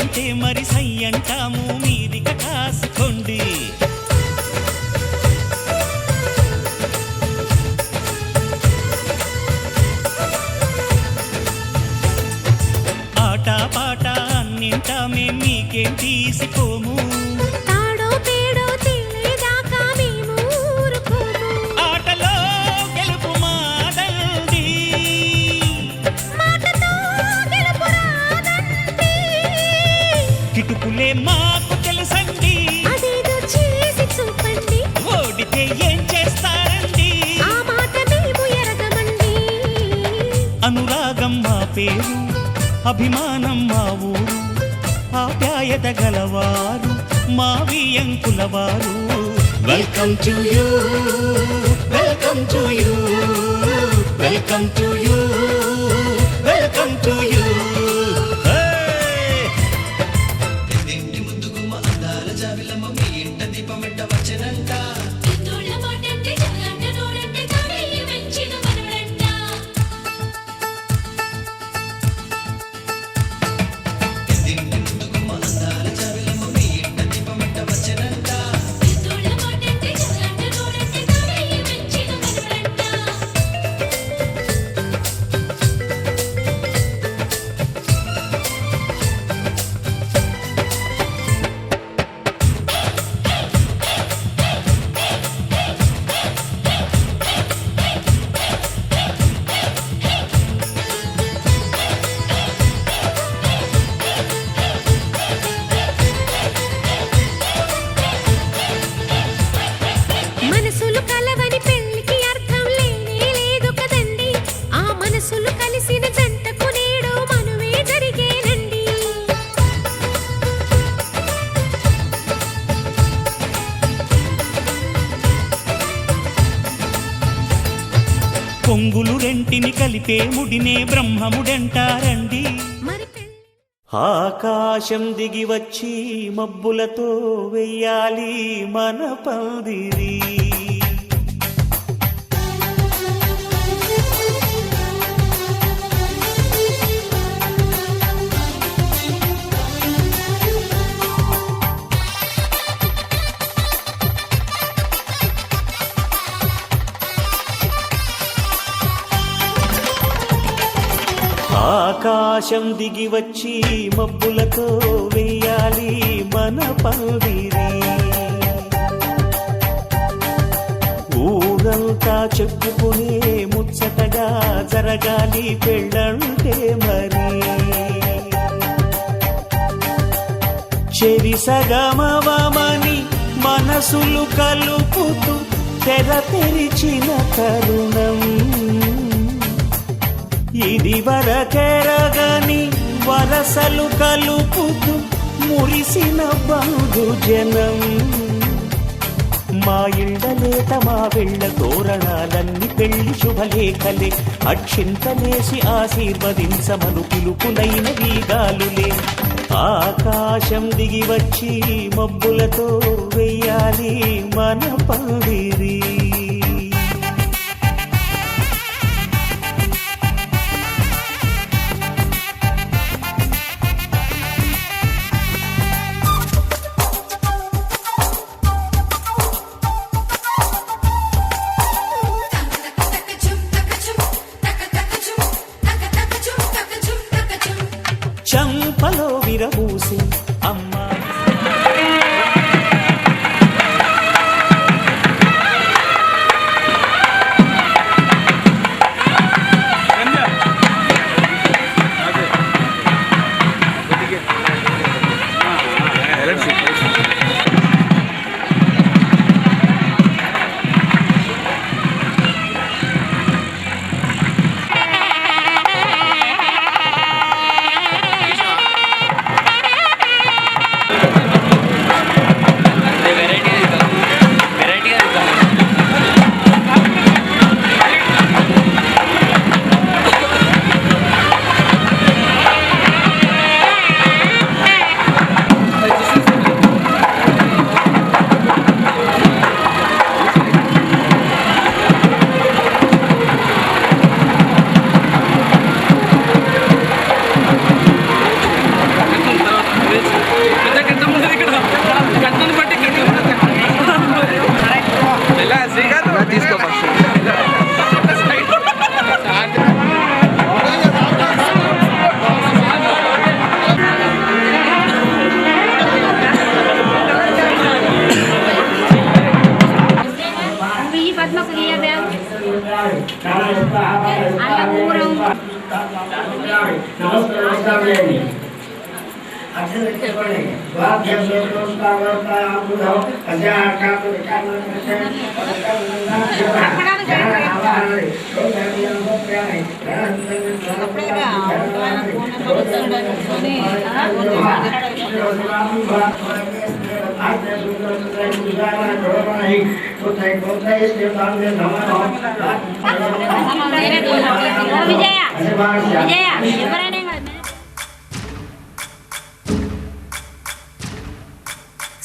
అంటే మరి సై అంటాము మీదిక కాసుకోండి. ఆట పాట అన్నింటా మేం మీకేం తీసిపోము. తాడో పేడో తెలియదాకా మేము ఊరుకోము. ఆటలో గెలుపు మాదండి, మాటతో గెలుపు రాదండి. కిటుకులే మాకు తెలుసండి, అదేదో చేసి చూపండి. ఓడితే ఏం చేస్తారండి? ఆ మాట మేము ఎరగమండి. అనురాగం మా పేరు, అభిమానం మా ఊరు, ఆప్యాయత గలవారు మా వియంకులవారు. Welcome to you, welcome to you, welcome to you, welcome to you. మనసులు కలవని పెళ్లికి అర్థం లేనే లేదు కదండి. ఆ మనసులు కలిసిన జంటకు నేడు మనువే జరిగేనండి. కొంగులు రెంటిని కలిపే ముడినే బ్రహ్మముడంటారండి. మరి ఆకాశం దిగి వచ్చి మబ్బులతో వెయ్యాలి మన పందిరి. ఆకాశం దిగి వచ్చి మబ్బులతో వెయ్యాలి మన పందిరి. ఊరంతా చెప్పుకునే ముచ్చటగా జరగాలి పెళ్ళంటే మరి. చెరిసగమవమని మనసులు కలుపుతూ తెర తెరిచిన తరుణం ఇది వరకెరగని వరసలు కలుపుతూ మురిసిన బంధుజనం. మా ఇళ్ళలేత మా వెళ్ళ తోరణాలన్నీ పెళ్లి శుభలేఖలే, అక్షింతలేసి ఆశీర్వదించమను పిలుపులైన వీగాలులే. ఆకాశం దిగి వచ్చి మబ్బులతో వెయ్యాలి మన పందిరి. చంపలో విరబూసి అమ్మా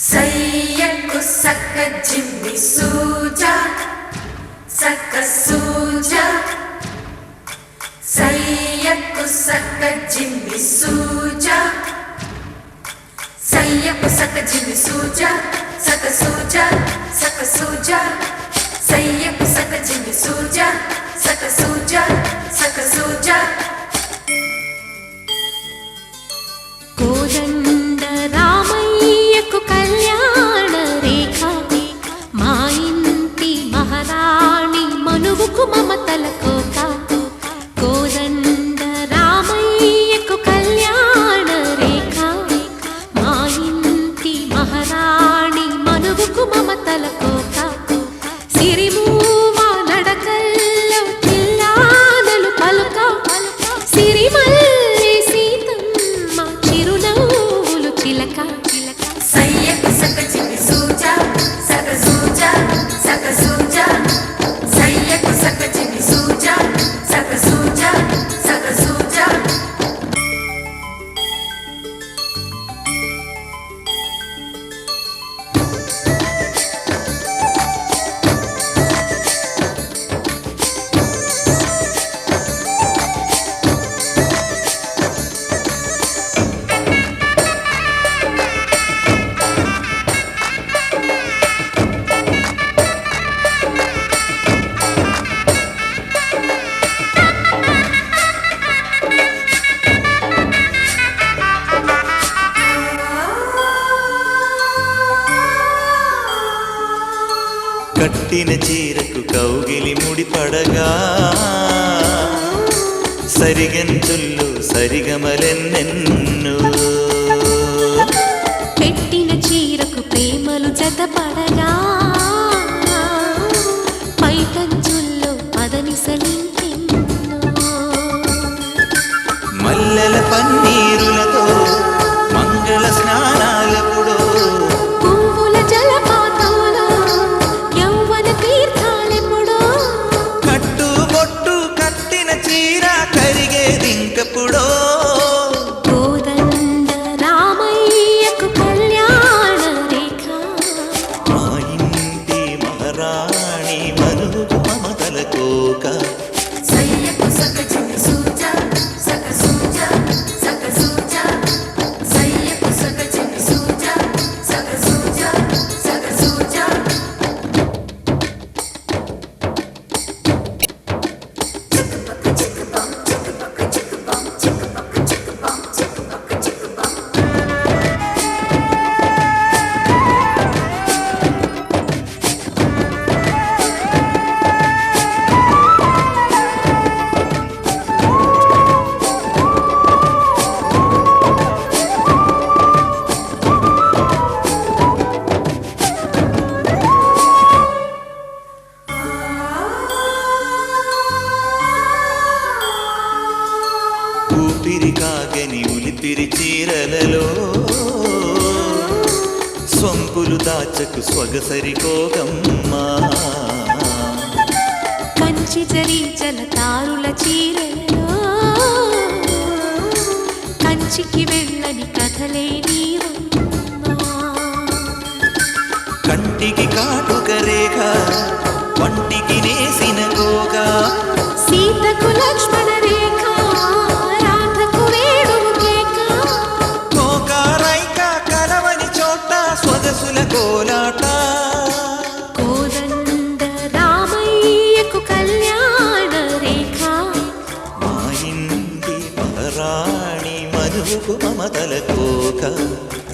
సయ్యకు సక్క జిమ్మి సూజా సక్క సూజా సయ్యకు సక్క జిమ్మి సూజా సయ్యకు సక్క జిమ్మి సూజా సక్క సూజా సక్క సూజా సయ్యకు సక్క జిమ్మి సూజా సక్క సూజా సక్క సూజా కోదండ రామయ్యకు కళ్యాణ రేఖ మా ఇంటి మహారాణి మనువుకు మమతల కోక కోదండ రామయ్యకు కళ్యాణ రేఖ మా ఇంటి మహారాణి మనువుకు మమతల కోక సిరిమూవా నడకల్లో చిల్లానలు పలుక సిరిమల్లె సీతమ్మ చిరునవ్వులు చిలక సయ్యకు సక చిమి సూజా సక సూజా సక సూజా సయ్యకు సక చిమి సూజా సక సూజా సక సూజా కట్టిన చీరకు కౌగిలి ముడిపడగా సరిగంతుల్లో సరిగమలెన్నెన్ను పెట్టిన చీరకు ప్రేమలు జతపడగా పైకంచుల్లో పదనిసలింకెన్నో మల్లెల పన్నీరులతో మంగళ స్నానాలపుడో పువ్వుల జలపాతంలో యౌవన తీర్థాలెప్పుడో కట్టుబొట్టు కట్టిన చీర కరిగేదింకపుడో కోదండ రామయ్యకు కళ్యాణ రేఖ మా ఇంటి మహారాణి మనువుకు మమతల కోక సయ్యకు సక చిమి సూజా సక సూజా సక సూజా సయ్యకు సక చిమి సూజా సక సూజా సక సూజా చిక్కుపక్క చిక్కుపం చిక్కుపక్క చిక్కుపం చిక్కుపక్క చిక్కుపం చిక్కుపక్క చిక్కుపం ఊపిరి కాగని ఉలిపిరి చీరలలో సొంపులు దాచకు స్వగసరి కోగమ్మా కంచి జరి జలతారుల చీరలో కంచికి వెళ్ళని కథలే నీవమ్మా కంటికి కాటుక రేఖ వంటికి నేసిన కోక సీతకు లక్ష్మణ రేఖ రాధకు వేణువు కేక కోక రైక కలవని చోట స్వదసుల కోలాట కోదండ రామయ్యకు కళ్యాణ రేఖ మా ఇంటి మహారాణి మనువుకు మమతల కోక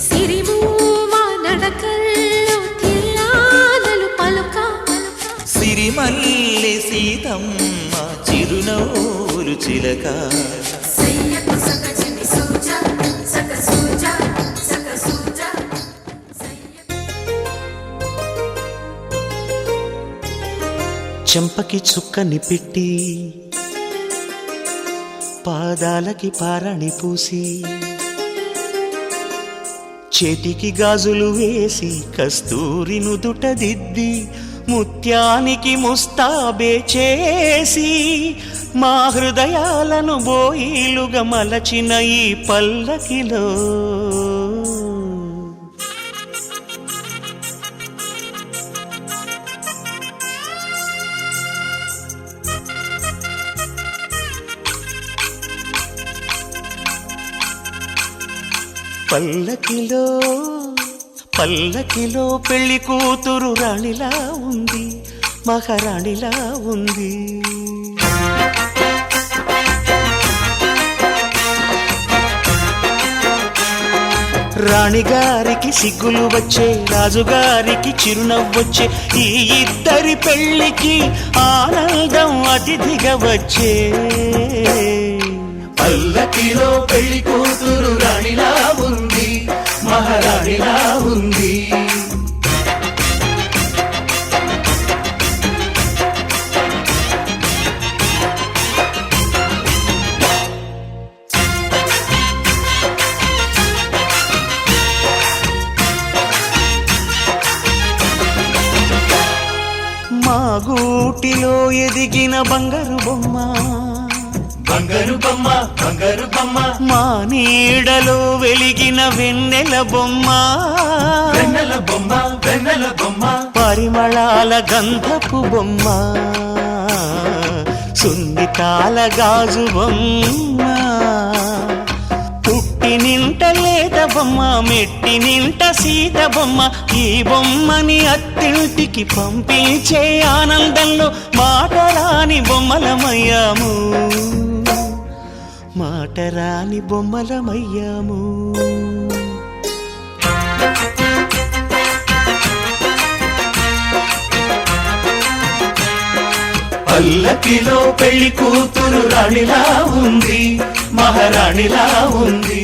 సిరిమూవా నడకల్లో తిల్లానలు పలుక సిరిమల్లె సీతమ్మ చిరు చిరునవ్వులు చిలక సయ్యకు సక జిమి సూజా సక సూజా సక సూజా చెంపకి చుక్కని పెట్టి పాదాలకి పారణి పూసి చేతికి గాజులు వేసి కస్తూరి నుదుట దిద్ది ముత్యానికి ముస్తాబే చేసి మా హృదయాలను బోయిలుగా మలచిన ఈ పల్లకిలో పల్లకిలో పల్లకిలో పెళ్లి కూతురు రాణిలా ఉంది, మహారాణిలా ఉంది. రాణిగారికి సిగ్గులు వచ్చే, రాజుగారికి చిరునవ్వొచ్చే, ఈ ఇద్దరి పెళ్లికి ఆనందం అతిథిగా వచ్చే. పల్లకిలో పెళ్లి కూతురు రాణిలా ఉంది, మహారాణిలా ఉంది. మా గూటిలో ఎదిగిన బంగారు బొమ్మ, బంగారు బొమ్మ, బంగారు బొమ్మ. మా నీడలో వెలిగిన వెన్నెల బొమ్మ, వెన్నెల బొమ్మ, వెన్నెల బొమ్మ. పరిమళాల గంధపు బొమ్మ, సున్నితాల గాజు బొమ్మ. పుట్టి నింట లేత బొమ్మ, మెట్టి నింట సీత బొమ్మ. ఈ బొమ్మని అత్తింటికి పంపించే ఆనందంలో మాటరాని బొమ్మలమయ్యాము, మాటరాని బొమ్మలమయ్యాము. పల్లకిలో పెళ్లి కూతురు రాణిలా ఉంది, మహారాణిలా ఉంది.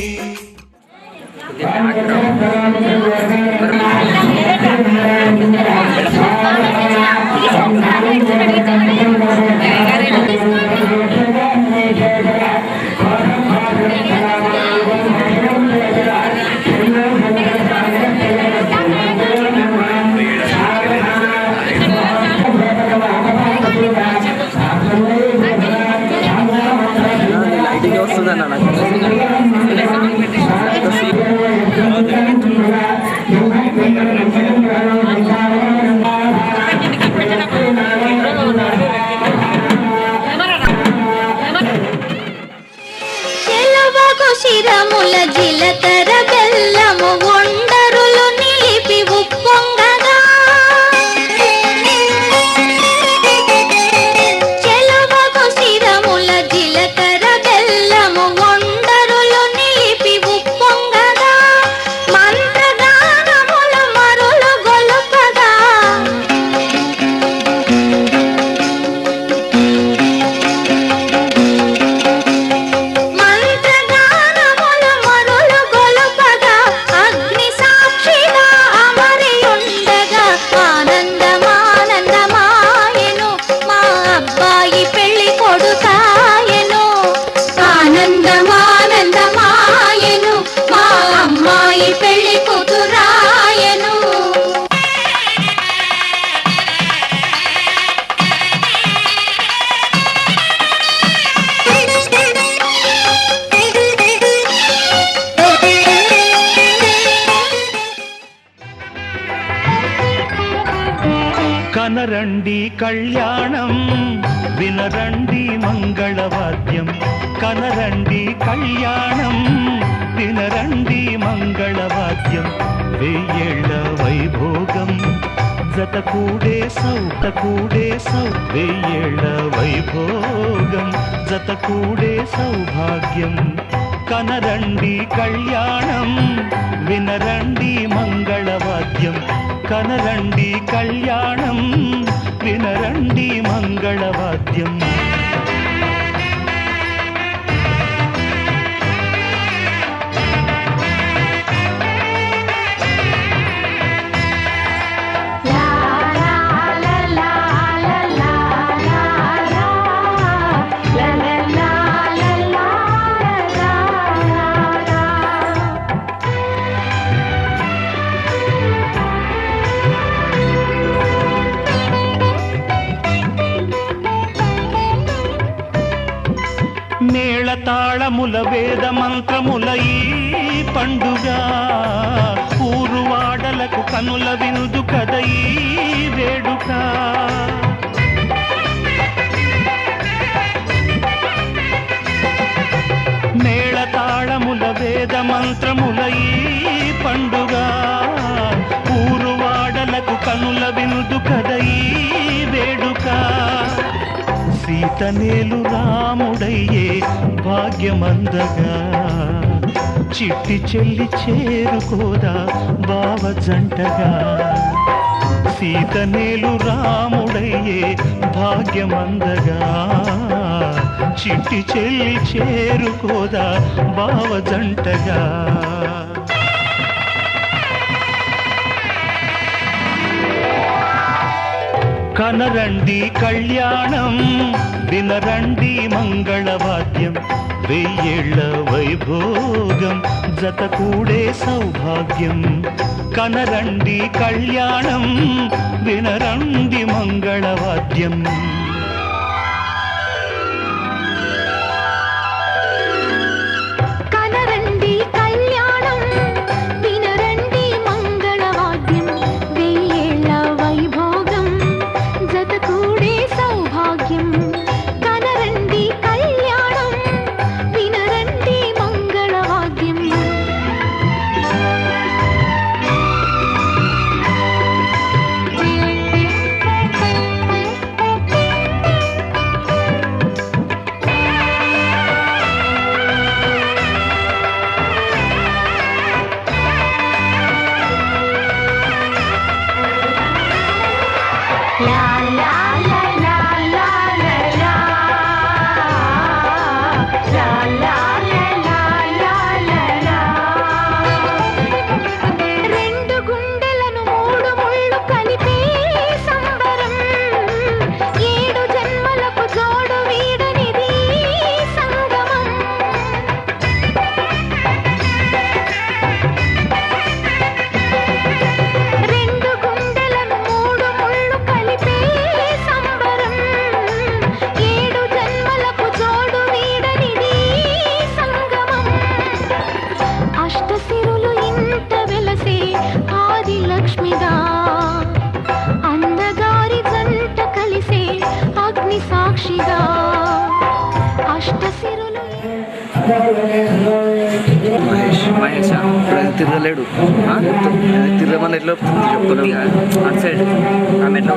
శిరముల జిలకర బెల్లము ఒండరులు నిలిపి ఉప్పొంగగా, చెలువకు శిరముల జిలకర బెల్లము ఒండరులు నిలిపి ఉప్పొంగగా, మంత్రగానములు మరులు గొలుపగా, కనరండి కళ్యాణం, వినరండి మంగళవాద్యం. కనరండి కళ్యాణం, వినరండి మంగళవాద్యం. వెయ్యేళ్ళ వైభోగం జతకూడే సౌతకూడే వెయ్యేళ్ళ వైభోగం జతకూడే సౌభాగ్యం. కనరండి కళ్యాణం, వినరండి మంగళవాద్యం. కనరండి కళ్యాణం, వినరండి మంగళవాద్యం. మేళతాళముల వేద మంత్రముల ఈ పండుగ ఊరువాడలకు కనుల వినుదు కద ఈ వేడుక. మేళతాళముల వేద మంత్రముల ఈ పండుగ ఊరువాడలకు కనుల వినుదు కద ఈ వేడుక. సీతనేలు రాముడయ్యే భాగ్యమందగా చిట్టి చెల్లి చేరుకోదా బావ జంటగా. సీతనేలు రాముడయ్యే భాగ్యమందగా చిట్టి చెల్లి చేరుకోదా బావ జంటగా. కనరండి కళ్యాణం వినరండి మంగళవాద్యం వెయ్యేళ్ల వైభోగం జత కూడే సౌభాగ్యం. కనరండి కళ్యాణం వినరండి మంగళవాద్యం. కనరండి కళ్యాణం వినరండి మంగళవాద్యం వెయ్యేళ్ల వైభోగం జత కూడే సౌభాగ్యం. కనరండి కళ్యాణం వినరండి మంగళవాద్యం. La la la la la la la la la la la la la. రెండు గుండెలను మూడు ముళ్ళు కలిపే సంబరం ఏడు జన్మలకు జోడు వీడనిది సంగమం. రెండు గుండెలను మూడు ముళ్ళు కలిపే సంబరం ఏడు జన్మలకు జోడు వీడనిది సంగమం. అష్టసిరులు ఇంట వెలసే ఆది లక్ష్మిగా అందగారి జంట కలిసే అగ్ని సాక్షిగా. అష్టసిరులు మహేష్ ఇప్పుడు అది తిరగలేడు తిరగమని ఎట్లా చెప్తున్నాడు అటు సైడ్ ఆమె ఎట్లా